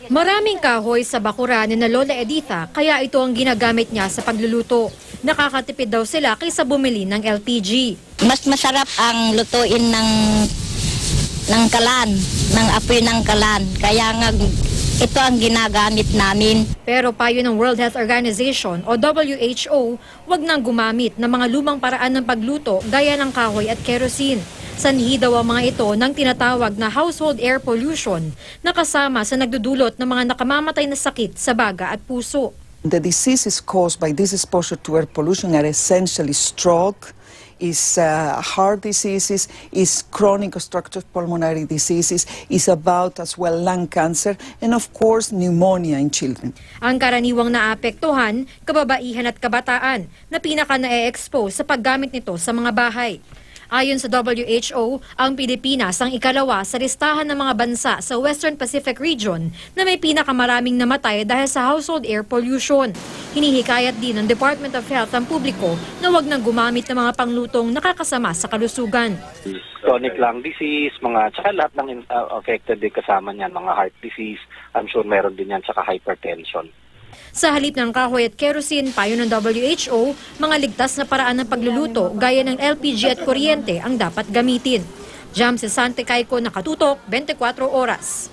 Maraming kahoy sa bakuran ni na Lola Editha, kaya ito ang ginagamit niya sa pagluluto. Nakakatipid daw sila kaysa bumili ng LPG. Mas masarap ang lutuin ng kalan, ng apoy ng kalan. Kaya nga ito ang ginagamit namin. Pero payo ng World Health Organization o WHO, wag nang gumamit ng mga lumang paraan ng pagluto gaya ng kahoy at kerosene. Sanhi daw ang mga ito ng tinatawag na household air pollution na kasama sa nagdudulot ng mga nakamamatay na sakit sa baga at puso. The diseases caused by this exposure to air pollution are essentially stroke, heart diseases, chronic obstructive pulmonary diseases, about as well lung cancer, and of course pneumonia in children. Ang karaniwang naapektuhan, kababaihan at kabataan na pinaka na-expose sa paggamit nito sa mga bahay. Ayon sa WHO, ang Pilipinas ang ikalawa sa listahan ng mga bansa sa Western Pacific region na may pinakamaraming namatay dahil sa household air pollution. Hinihikayat din ng Department of Health ang publiko na huwag nang gumamit ng mga panglutong nakakasama sa kalusugan. Chronic lung disease, tsaka lahat ng affected din kasama niyan, mga heart disease, I'm sure meron din yan, tsaka hypertension. Sa halip ng kahoy at kerosene, payo ng WHO, mga ligtas na paraan ng pagluluto gaya ng LPG at kuryente ang dapat gamitin. Jam Sante Kaiko, nakatutok, 24 oras.